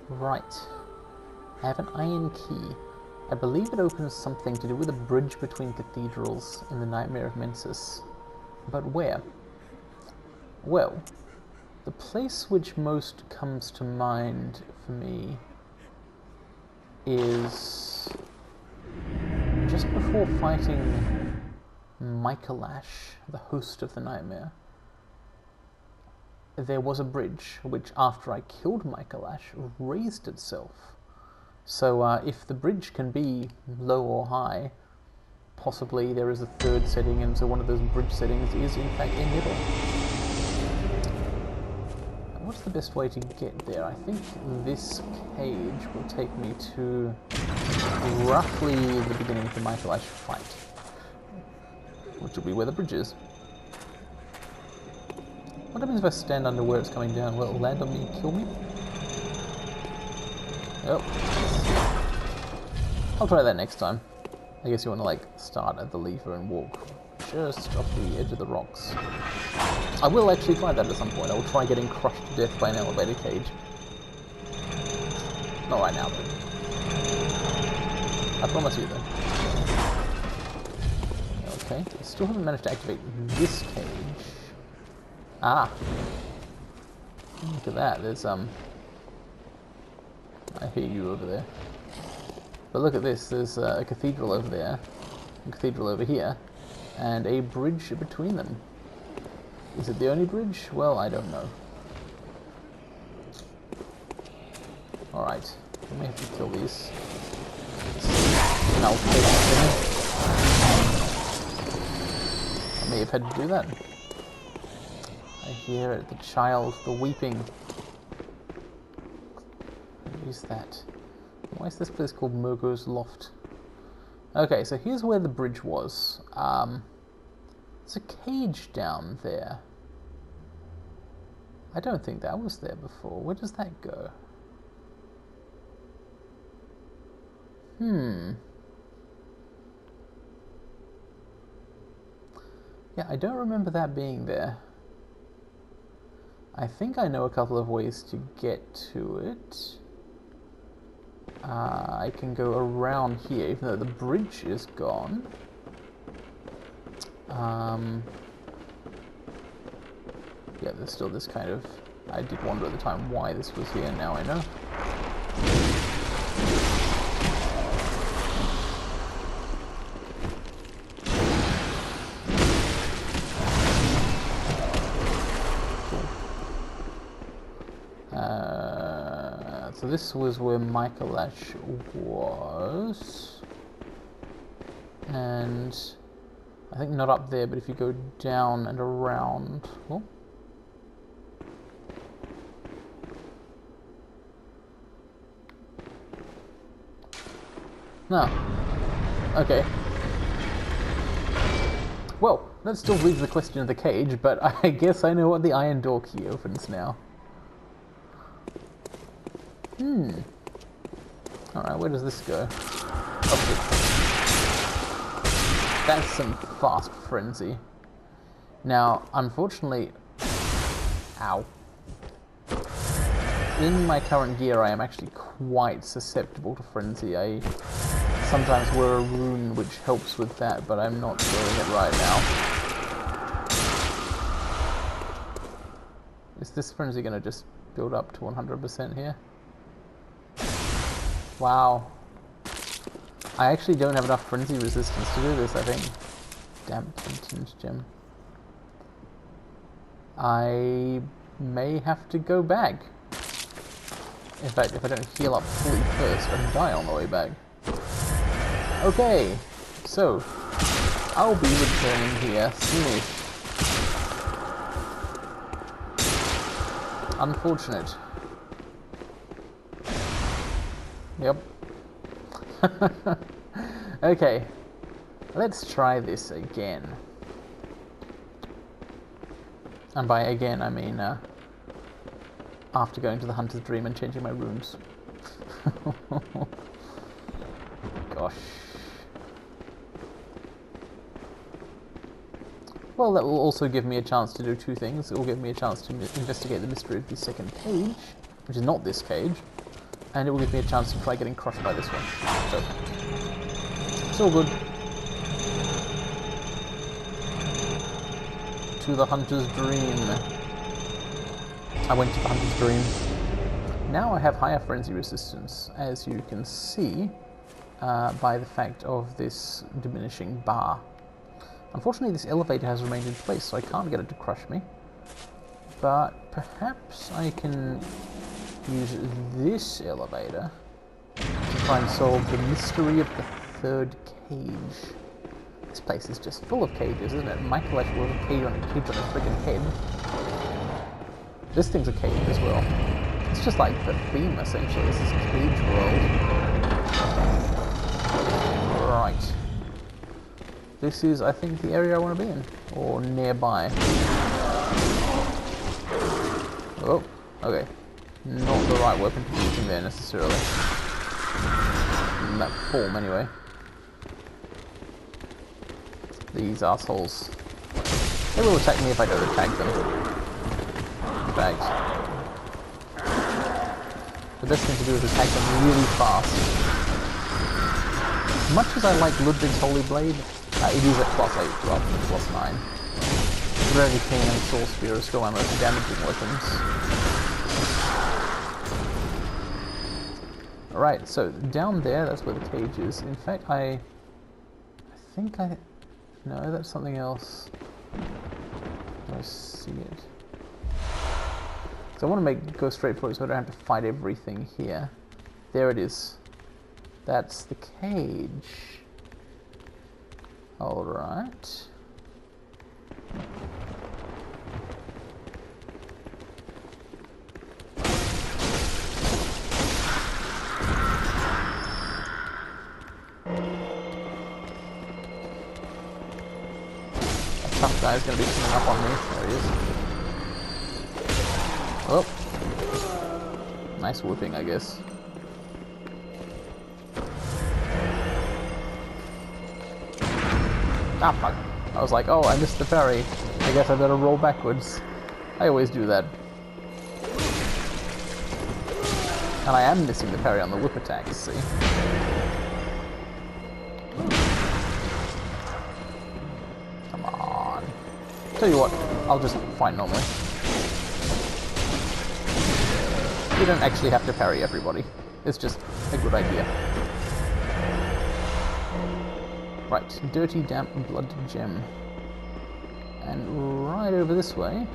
Right. I have an iron key. I believe it opens something to do with a bridge between cathedrals in the Nightmare of Mensis. But where? Well, the place which most comes to mind for me is just before fighting Michaelash, the host of the nightmare. There was a bridge which, after I killed Michaelash, raised itself. So if the bridge can be low or high, possibly there is a third setting, and so one of those bridge settings is in fact a middle. What's the best way to get there? I think this cage will take me to roughly the beginning of the Michaelash fight, which will be where the bridge is. What happens if I stand under where it's coming down? Will it land on me and kill me? Oh. I'll try that next time. I guess you want to like start at the lever and walk just off the edge of the rocks. I will actually try that at some point. I will try getting crushed to death by an elevator cage. Not right now, but I promise you though. Okay, I still haven't managed to activate this cage. Ah! Look at that, there's I hear you over there. But look at this, there's a cathedral over there, a cathedral over here, and a bridge between them. Is it the only bridge? Well, I don't know. Alright, I may have to kill these. I may have had to do that. I hear it, the child, the weeping. What is that? Why is this place called Murgo's Loft? Okay, so here's where the bridge was. There's a cage down there. I don't think that was there before. Where does that go? Yeah, I don't remember that being there. I think I know a couple of ways to get to it. I can go around here, even though the bridge is gone. Yeah, there's still this kind of... I did wonder at the time why this was here, now I know. So this was where Michaelash was, and I think not up there, but if you go down and around, oh. No. Okay. Well, that still leaves the question of the cage, but I guess I know what the iron door key opens now. Alright, where does this go? That's some fast frenzy. Now, unfortunately... Ow. In my current gear, I am actually quite susceptible to frenzy. I sometimes wear a rune which helps with that, but I'm not wearing it right now. Is this frenzy going to just build up to 100% here? Wow. I actually don't have enough frenzy resistance to do this, I think. Damn it, tinge gem. I may have to go back. In fact, if I don't heal up fully first, I can die on the way back. Okay, so I'll be returning here soonish. Unfortunate. Yep. Okay, let's try this again. And by again, I mean after going to the Hunter's Dream and changing my runes. Gosh. Well, that will also give me a chance to do two things. It will give me a chance to investigate the mystery of the second cage, which is not this cage. And it will give me a chance to try getting crushed by this one. So, it's all good. To the Hunter's Dream. I went to the Hunter's Dream. Now I have higher frenzy resistance, as you can see by the fact of this diminishing bar. Unfortunately, this elevator has remained in place, so I can't get it to crush me. But perhaps I can use this elevator to try and solve the mystery of the third cage. This place is just full of cages, isn't it? Michael actually was a cage on a freaking head. This thing's a cage as well. It's just like the theme, essentially. This is Cage World. Right. This is, I think, the area I want to be in. Or nearby. Oh, okay. Not the right weapon to be using there, necessarily. In that form, anyway. These assholes. They will attack me if I don't attack them. In fact, the best thing to do is attack them really fast. As much as I like Ludwig's Holy Blade, it is at +8 rather than +9. Rarely King and Soul Spear are still my most damaging weapons. Alright, so down there, that's where the cage is. In fact, I think I... No, that's something else. Do I see it? So I want to go straight for it so I don't have to fight everything here. There it is. That's the cage. Alright. That tough guy's gonna be coming up on me. There he is. Oh. Nice whipping, I guess. Ah, fuck. I was like, oh, I missed the parry. I guess I better roll backwards. I always do that. And I am missing the parry on the whip attacks, see? Come on. Tell you what, I'll just fight normally. You don't actually have to parry everybody. It's just a good idea. Right, dirty, damp, blood gem. And right over this way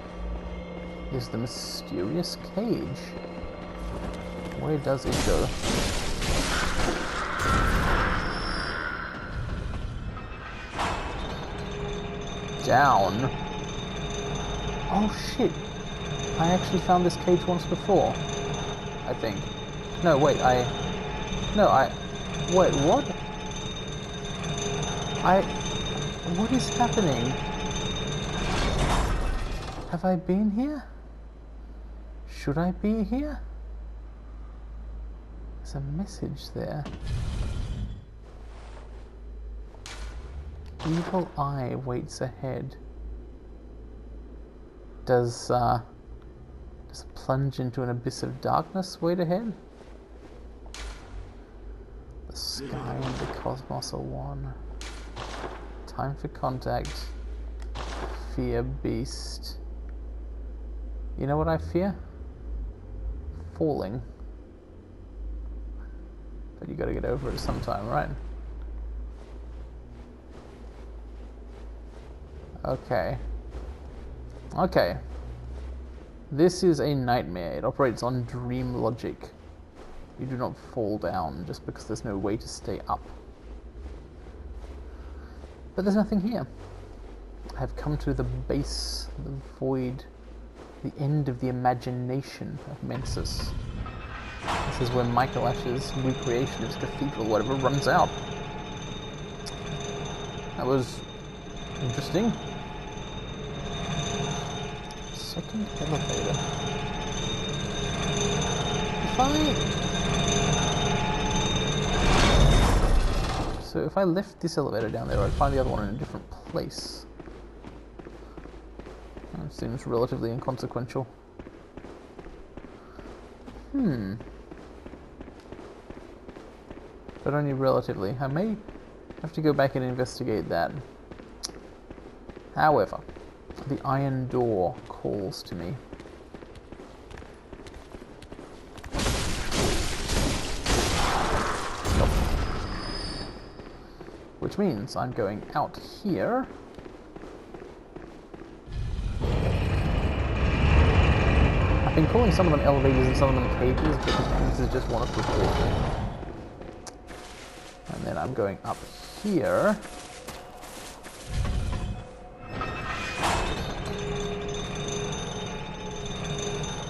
is the mysterious cage. Where does it go? Down. Oh shit! I actually found this cage once before. I think. No, wait, wait, what? What is happening? Have I been here? Should I be here? There's a message there. Evil eye waits ahead. Does a plunge into an abyss of darkness wait ahead? The sky and the cosmos are one. Time for contact. Fear beast. You know what I fear? Falling. But you gotta get over it sometime, right? Okay. Okay. This is a nightmare. It operates on dream logic. You do not fall down just because there's no way to stay up. But there's nothing here. I have come to the base, the void, the end of the imagination of Mensis. This is where Michael Ash's recreation of his cathedral, whatever, runs out. That was interesting. Second elevator. So if I left this elevator down there, I'd find the other one in a different place. That seems relatively inconsequential. but only relatively. I may have to go back and investigate that. However, the iron door calls to me. Which means I'm going out here. I've been calling some of them elevators and some of them cages because this is just one of proportion. And then I'm going up here.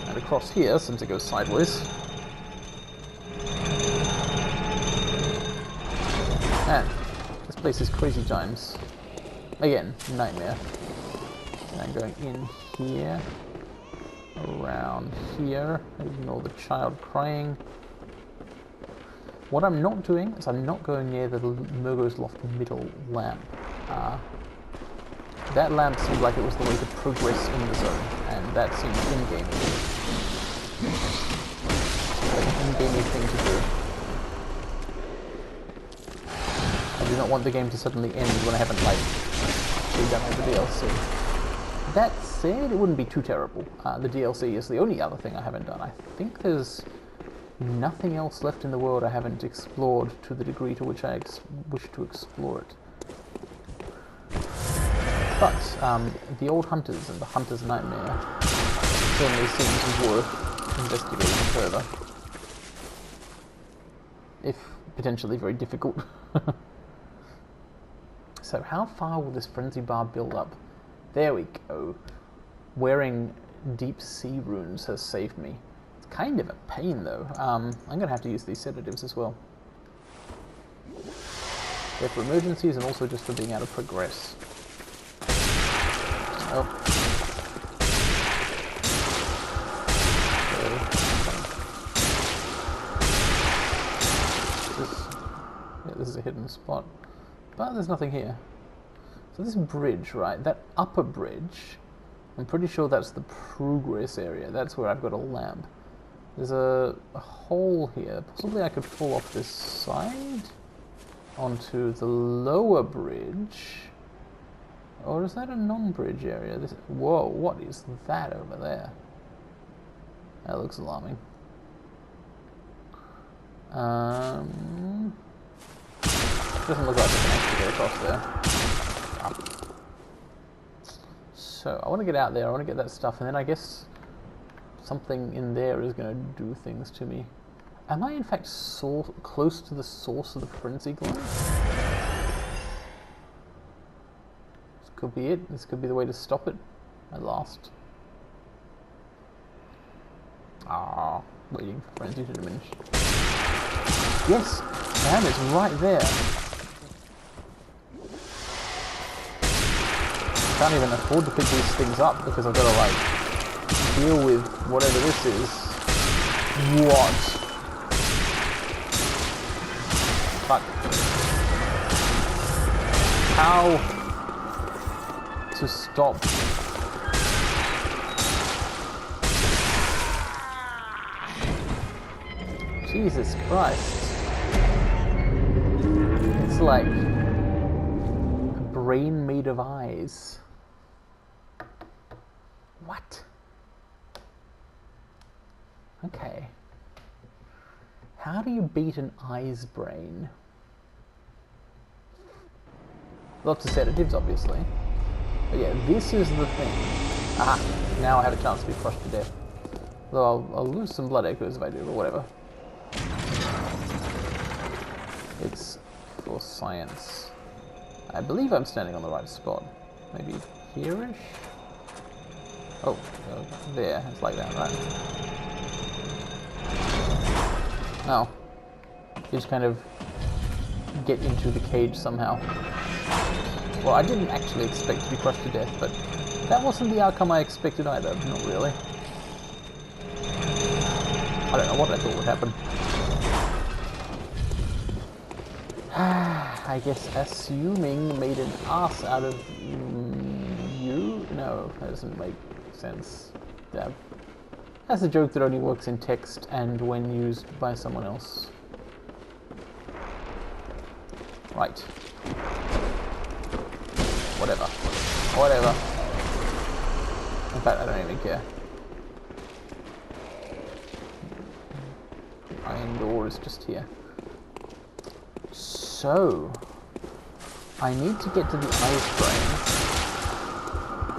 And across here, since it goes sideways. And this place is crazy times. Again, nightmare. And I'm going in here. Around here. Ignore the child crying. What I'm not doing is I'm not going near the Murgo's Loft middle lamp. That lamp seemed like it was the way to progress in the zone, and that seemed in-game. Like an in-game thing to do. I do not want the game to suddenly end when I haven't, like, actually done all the DLC. That said, it wouldn't be too terrible. The DLC is the only other thing I haven't done. I think there's nothing else left in the world I haven't explored to the degree to which I wish to explore it. But the old hunters and the hunter's nightmare certainly seems worth investigating further. If potentially very difficult. So how far will this frenzy bar build up? There we go. Wearing deep sea runes has saved me. It's kind of a pain though. I'm going to have to use these sedatives as well. They're for emergencies and also just for being able to progress. Oh. This is a hidden spot. But there's nothing here. So this bridge, right, that upper bridge, I'm pretty sure that's the progress area. That's where I've got a lamp. There's a hole here. Possibly I could fall off this side onto the lower bridge. Or is that a non-bridge area? Whoa, what is that over there? That looks alarming. Doesn't look like I can actually get across there. So, I want to get out there, I want to get that stuff, and then I guess something in there is going to do things to me. Am I in fact close to the source of the frenzy glow? This could be it. This could be the way to stop it at last. Waiting for frenzy to diminish. Yes, damn, it's right there. I can't even afford to pick these things up because I've got to, like, deal with whatever this is. What? Fuck. How to stop? Jesus Christ. It's like a brain made of eyes. What? Okay. How do you beat an eye's brain? Lots of sedatives, obviously. But yeah, this is the thing. Aha! Now I have a chance to be crushed to death. Though I'll lose some blood echoes if I do, but whatever. It's for science. I believe I'm standing on the right spot. Maybe here-ish? Oh, there. It's like that, right? No. You just kind of get into the cage somehow. Well, I didn't actually expect to be crushed to death, but that wasn't the outcome I expected either. Not really. I don't know what I thought would happen. I guess assuming made an ass out of you? No, that doesn't make sense. That's a joke that only works in text and when used by someone else. Right. Whatever. Whatever. In fact, I don't even care. The iron door is just here. So, I need to get to the ice brain,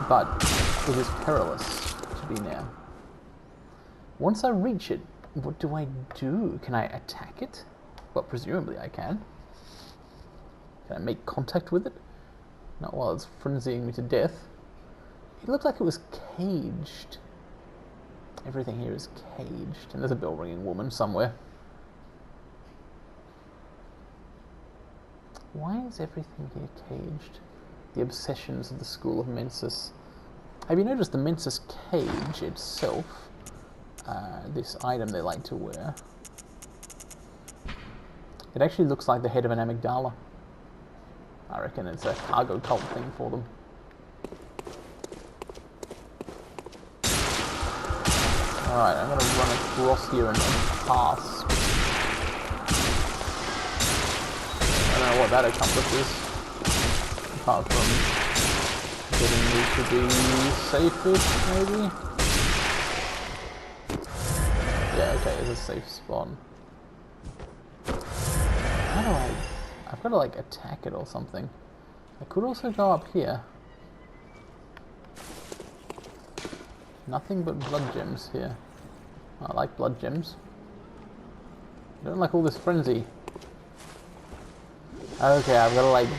but it is perilous to be near. Once I reach it, what do I do? Can I attack it? Well, presumably I can. Can I make contact with it? Not while it's frenzying me to death. It looked like it was caged. Everything here is caged. And there's a bell-ringing woman somewhere. Why is everything here caged? The obsessions of the school of Mensis. Have you noticed the Mensis cage itself? This item they like to wear. It actually looks like the head of an amygdala. I reckon it's a cargo cult thing for them. Alright, I'm going to run across here and pass. I don't know what that accomplishes. Apart from getting me to be safe-ish, maybe? Yeah, okay, it's a safe spawn. How do I... I've got to, like, attack it or something. I could also go up here. Nothing but blood gems here. I like blood gems. I don't like all this frenzy. Okay, I've got to, like,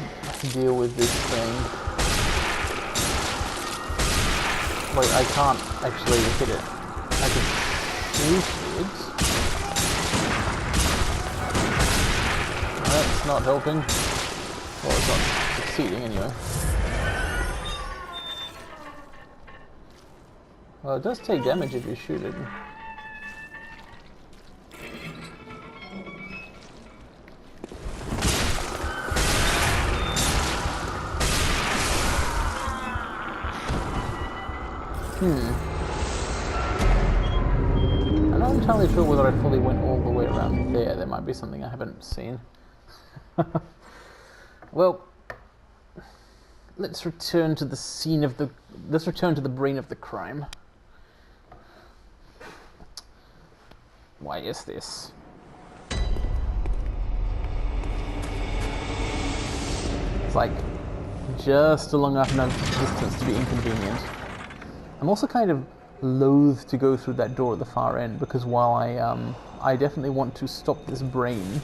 deal with this thing. Wait, I can't actually hit it. I can shoot it. That's not helping. Well, it's not succeeding anyway. Well, it does take damage if you shoot it. I'm not entirely sure whether I fully went all the way around there. There might be something I haven't seen. Well, let's return to the scene of the... Let's return to the brain of the crime. Why is this? It's like just a long enough distance to be inconvenient. I'm also kind of loath to go through that door at the far end because while I definitely want to stop this brain,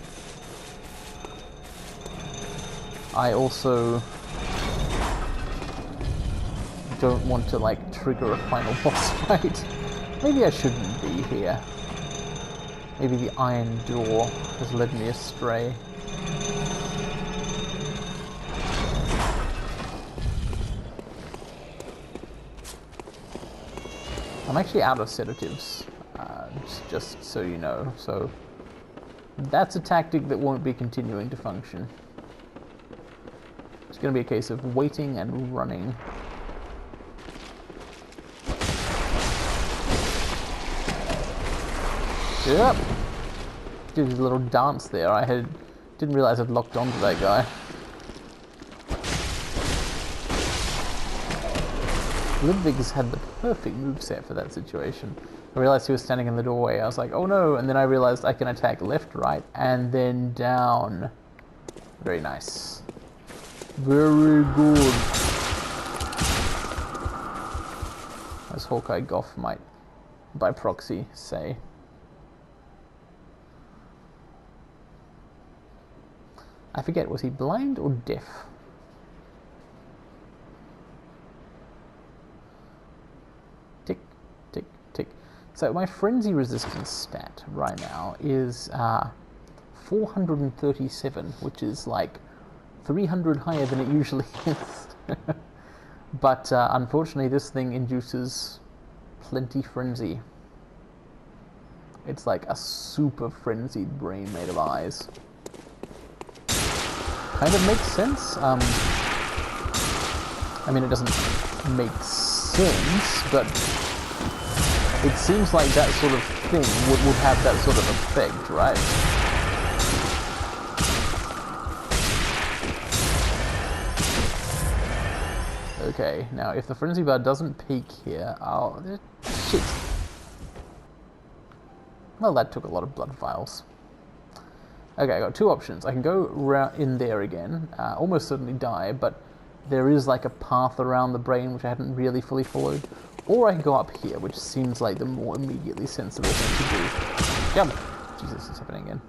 I also don't want to like trigger a final boss fight. Maybe I shouldn't be here. Maybe the iron door has led me astray. I'm actually out of sedatives, just so you know, so that's a tactic that won't be continuing to function. It's going to be a case of waiting and running. Yep. Did a little dance there. Didn't realize I'd locked onto that guy. Ludwig's had the perfect moveset for that situation. I realized he was standing in the doorway. I was like, oh no, and then I realized I can attack left, right, and then down. Very nice. Very good. As Hawkeye Goff might, by proxy, say. I forget, was he blind or deaf? Tick, tick, tick. So my frenzy resistance stat right now is 437, which is like 300 higher than it usually is. But unfortunately this thing induces plenty frenzy. It's like a super frenzied brain made of eyes. Kind of makes sense. I mean, it doesn't make sense, but it seems like that sort of thing would have that sort of effect, right? Okay, now if the frenzy bar doesn't peak here, I'll... shit. Well, that took a lot of blood vials. Okay, I got two options. I can go in there again, almost certainly die, but there is like a path around the brain which I hadn't really fully followed. Or I can go up here, which seems like the more immediately sensible thing to do. Jump! Jesus, it's happening again.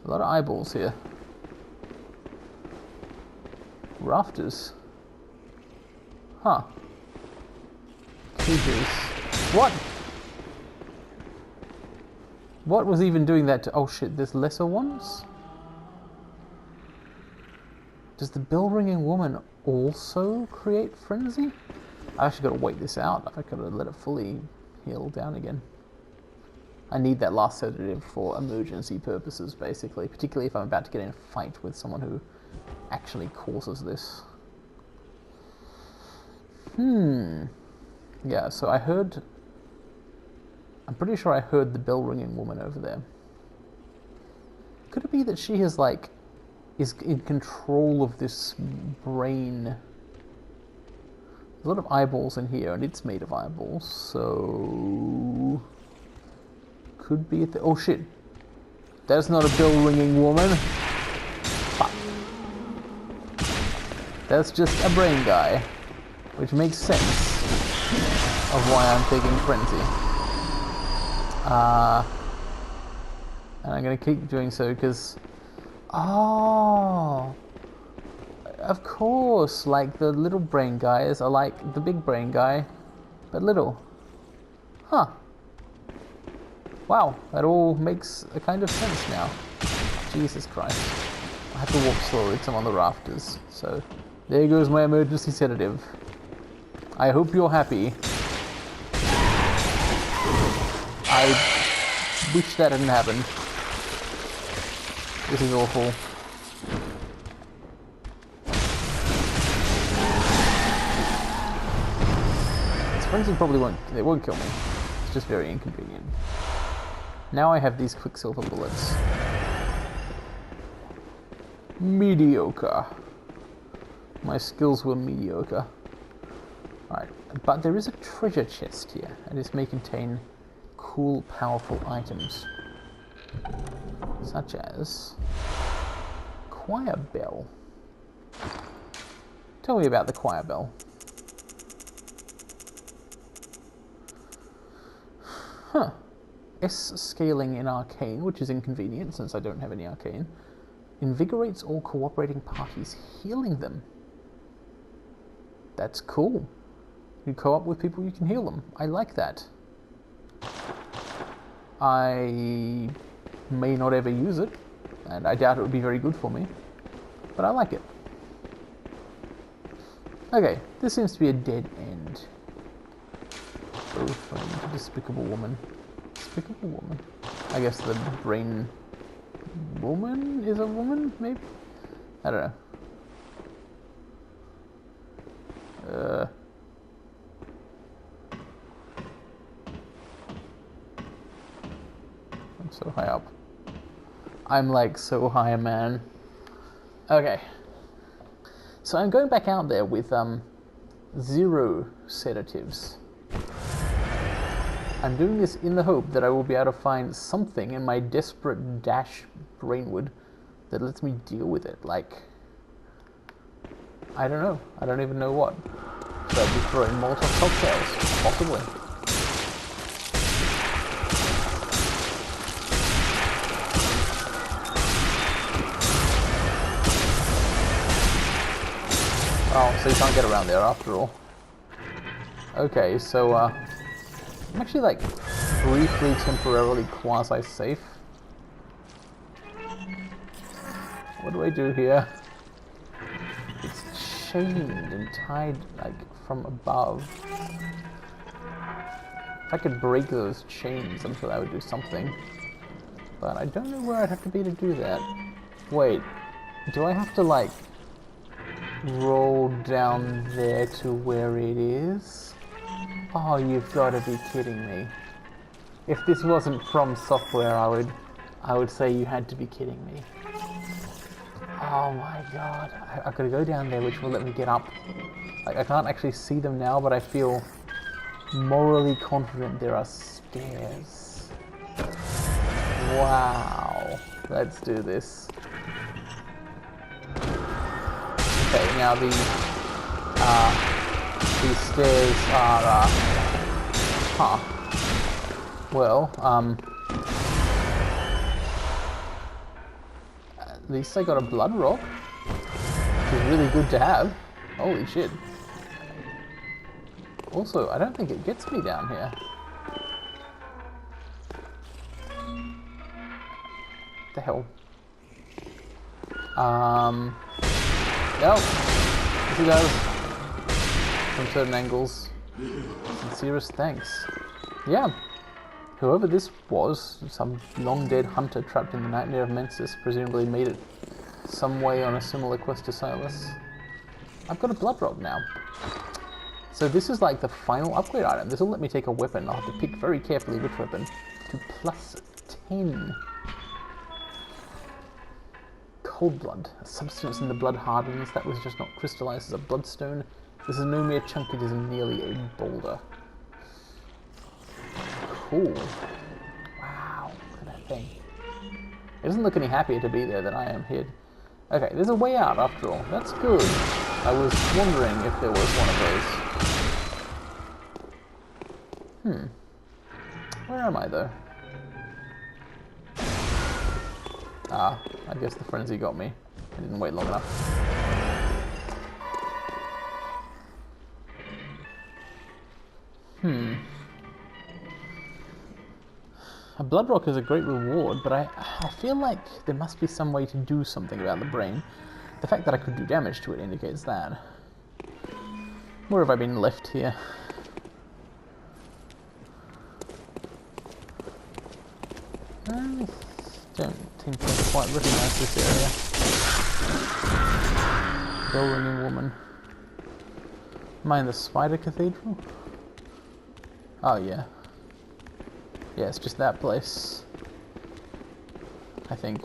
A lot of eyeballs here. Rafters. Huh. Cages. What? What was even doing that to... Oh shit, there's lesser ones? Does the bell-ringing woman also create frenzy? I actually gotta wait this out. I gotta let it fully heal down again. I need that last sedative for emergency purposes, basically. Particularly if I'm about to get in a fight with someone who actually causes this. Yeah, so I heard... I'm pretty sure I heard the bell-ringing woman over there. Could it be that she has, like, is in control of this brain? There's a lot of eyeballs in here, and it's made of eyeballs, so... Could be... Oh, shit. That's not a bell-ringing woman. Fuck. That's just a brain guy. Which makes sense of why I'm taking frenzy. And I'm going to keep doing so because... Oh! Of course! Like, the little brain guys are like the big brain guy, but little. Huh. Wow, that all makes a kind of sense now. Jesus Christ. I have to walk slowly because I'm on the rafters. So, there goes my emergency sedative. I hope you're happy. I wish that hadn't happened. This is awful. This frenzy probably won't kill me. It's just very inconvenient. Now I have these quicksilver bullets. Mediocre. My skills were mediocre. Alright, but there is a treasure chest here, and this may contain cool, powerful items. Such as... choir bell. Tell me about the choir bell. Huh. S scaling in arcane, which is inconvenient since I don't have any arcane, invigorates all cooperating parties, healing them. That's cool. You co-op with people, you can heal them. I like that. I may not ever use it, and I doubt it would be very good for me, but I like it. Okay, this seems to be a dead end. Oh, friend, Despicable woman. Despicable woman? I guess the brain woman is a woman, maybe? I don't know. I'm so high up. I'm like so high, man. Okay. So I'm going back out there with 0 sedatives. I'm doing this in the hope that I will be able to find something in my desperate dash brainward that lets me deal with it. Like, I don't know. I don't even know what. So I'll be throwing Molotov cocktails, possibly. Oh, so you can't get around there after all. Okay, so I'm actually like briefly, temporarily quasi-safe. What do I do here? It's chained and tied like from above. If I could break those chains, I'm sure that would do something. But I don't know where I'd have to be to do that. Wait, do I have to like roll down there to where it is? Oh, you've got to be kidding me. If this wasn't From Software, I would say you had to be kidding me. Oh my god. I've got to go down there, which will let me get up. Like, I can't actually see them now, but I feel morally confident there are stairs. Wow. Let's do this. Okay, now these stairs are, well, at least I got a blood rock, which is really good to have. Holy shit. Also, I don't think it gets me down here. What the hell? Nope. Yes, it does. From certain angles. Sincerest thanks. Yeah. Whoever this was, some long-dead hunter trapped in the Nightmare of Mensis, presumably made it some way on a similar quest to Silas. I've got a blood rock now. So this is like the final upgrade item. This will let me take a weapon. I'll have to pick very carefully which weapon. To +10. Cold blood. A substance in the blood hardens. That was just not crystallized as a bloodstone. This is no mere chunk, it is nearly a boulder. Cool. Wow, look at that thing. It doesn't look any happier to be there than I am here. Okay, there's a way out after all. That's good. I was wondering if there was one of those. Where am I though? Ah, I guess the frenzy got me. I didn't wait long enough. A blood rock is a great reward, but I feel like there must be some way to do something about the brain. The fact that I could do damage to it indicates that. Where have I been left here? I don't think I quite recognise this area. Bell-ringing woman. Am I in the Spider Cathedral? Oh yeah. Yeah, it's just that place. I think.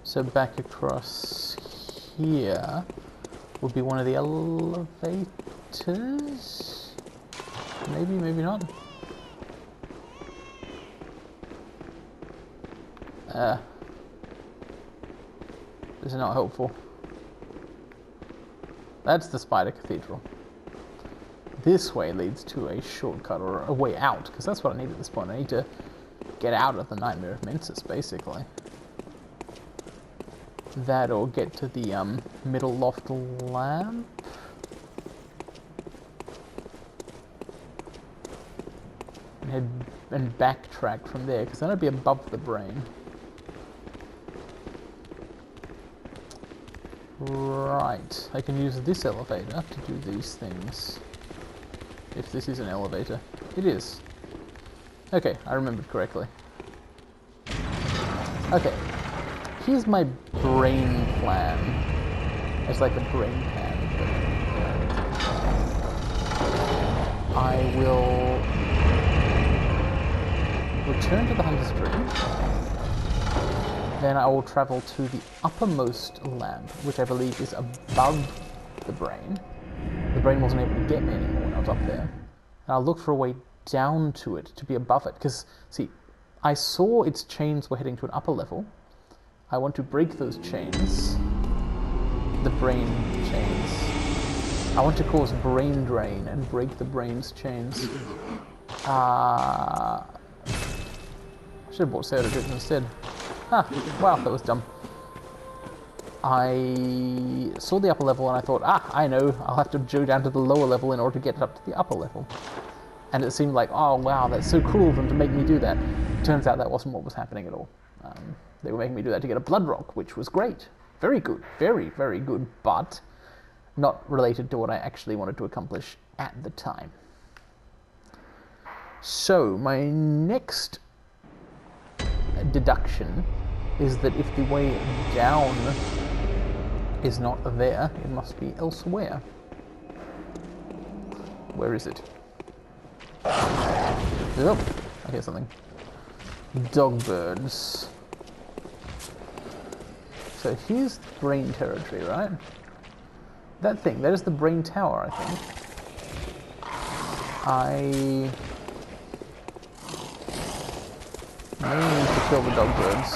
So back across here would be one of the elevators? Maybe, maybe not. This is not helpful. That's the Spider Cathedral. This way leads to a shortcut, or a way out, because that's what I need at this point. I need to get out of the Nightmare of Mensis, basically. That or get to the middle loft lamp. And backtrack from there, because then I'd be above the brain. Right, I can use this elevator to do these things. If this is an elevator. It is. Okay, I remembered correctly. Okay, here's my brain plan. It's like a brain plan. I will return to the Hunter's Dream. Then I will travel to the uppermost lamp, which I believe is above the brain. The brain wasn't able to get me anymore when I was up there. And I'll look for a way down to it, to be above it. Because, see, I saw its chains were heading to an upper level. I want to break those chains. The brain chains. I want to cause brain drain and break the brain's chains. I should have bought sedatives instead. Ah, wow, that was dumb. I saw the upper level and I thought, I know, I'll have to go down to the lower level in order to get up to the upper level. And it seemed like, oh wow, that's so cool of them to make me do that. Turns out that wasn't what was happening at all. They were making me do that to get a blood rock, which was great. Very good, very, very good, but not related to what I actually wanted to accomplish at the time. So, my next deduction is that if the way down is not there, it must be elsewhere. Where is it? Oh, I hear something. Dogbirds. So here's brain territory, right? That thing, that is the brain tower, I think. I may need to kill the dog birds.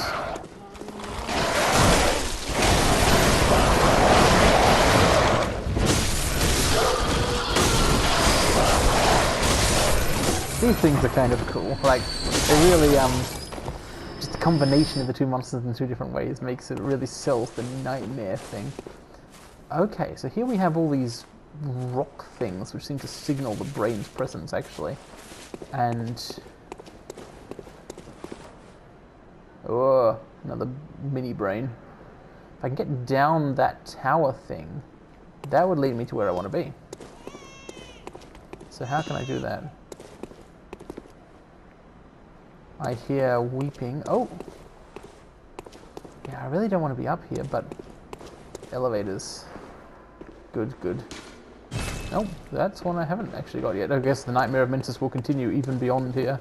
These things are kind of cool. Like, they really, just the combination of the two monsters in two different ways makes it really sells the nightmare thing. Okay, so here we have all these rock things which seem to signal the brain's presence, actually. And... oh, another mini brain. If I can get down that tower thing, that would lead me to where I want to be. So how can I do that? I hear weeping. Oh! Yeah, I really don't want to be up here, but... elevators. Good, good. Nope, that's one I haven't actually got yet. I guess the Nightmare of Mensis will continue even beyond here.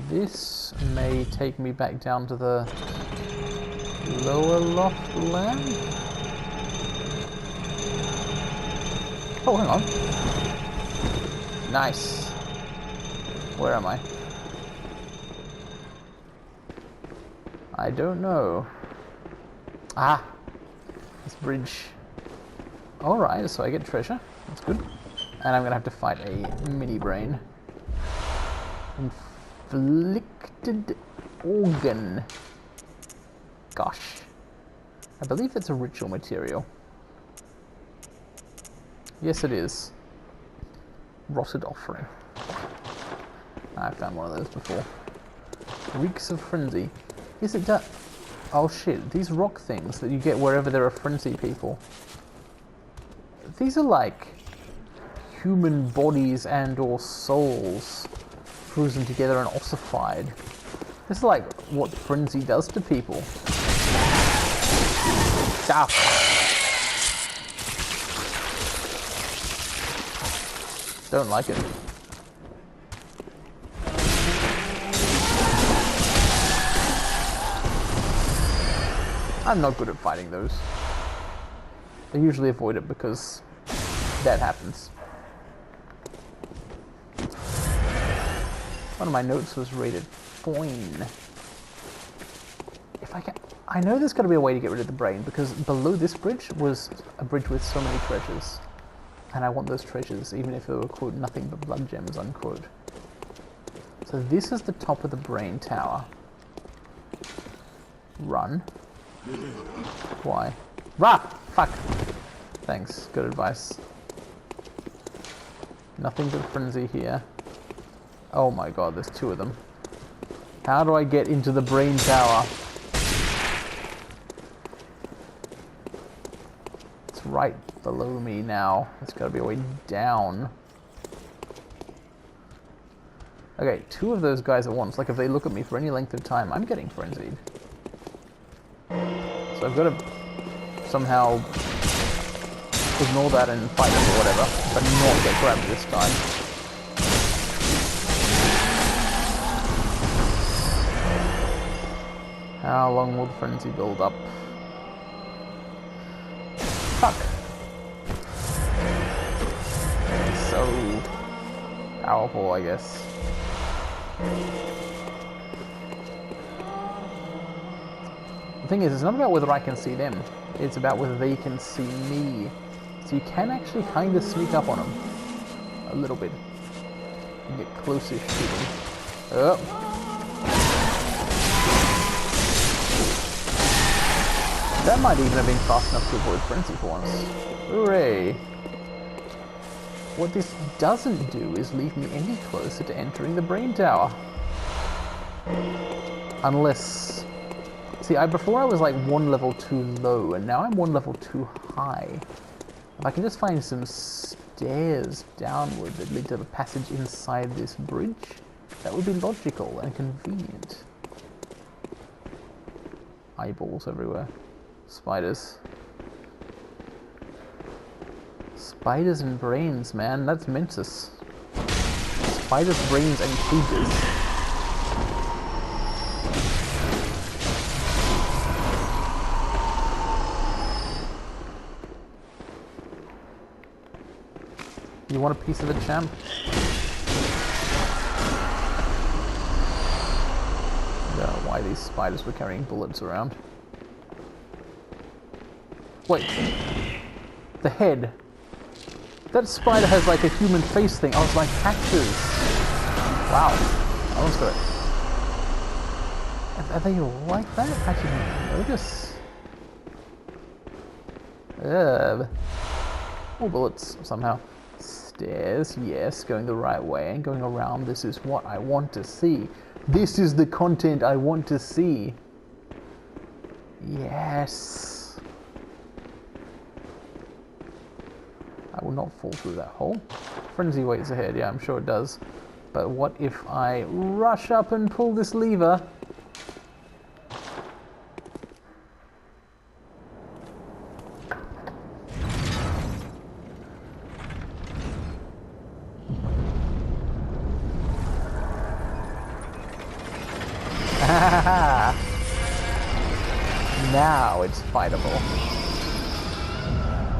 This may take me back down to the lower loft land. Oh, hang on. Nice. Where am I? I don't know. Ah! This bridge. Alright, so I get treasure. That's good. And I'm gonna have to fight a mini brain. Inflicted organ. Gosh. I believe it's a ritual material. Yes, it is. Rotted offering. I found one of those before. Reeks of frenzy. Yes, it does. Oh shit, these rock things that you get wherever there are frenzy people. These are like human bodies and or souls frozen together and ossified. This is like what frenzy does to people. Stop. Don't like it. I'm not good at fighting those. I usually avoid it because that happens. One of my notes was rated fine. If I can... I know there's got to be a way to get rid of the brain, because below this bridge was a bridge with so many treasures. And I want those treasures, even if they were, quote, nothing but blood gems, unquote. So this is the top of the brain tower. Run. Why? Rah! Fuck! Thanks, good advice. Nothing but frenzy here. Oh my god, there's two of them. How do I get into the brain tower? It's right below me now. There's gotta be a way down. Okay, two of those guys at once. Like, if they look at me for any length of time, I'm getting frenzied. So I've got to somehow ignore that and fight them or whatever, but not get grabbed this time. How long will the frenzy build up? Fuck! It's so powerful, I guess. The thing is, it's not about whether I can see them, it's about whether they can see me. So you can actually kind of sneak up on them. A little bit. And get close-ish to them. Oh. That might even have been fast enough to avoid frenzy for once. Hooray! What this doesn't do is leave me any closer to entering the brain tower. Unless... See, before I was like one level too low, and now I'm one level too high. If I can just find some stairs downward that lead to a passage inside this bridge, that would be logical and convenient. Eyeballs everywhere. Spiders. Spiders and brains, man. That's Mensis. Spiders, brains, and cages. You want a piece of it, champ? I don't know why these spiders were carrying bullets around. Wait. The head. That spider has like a human face thing. I was like, hatches. Wow. That was good. Are they like that? I didn't notice. More bullets, somehow. Stairs, yes, going the right way and going around. This is what I want to see. This is the content I want to see. Yes. I will not fall through that hole. Frenzy waits ahead, yeah, I'm sure it does. But what if I rush up and pull this lever? Now it's fightable.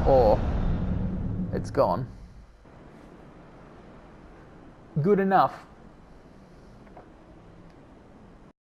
Or it's gone. Good enough.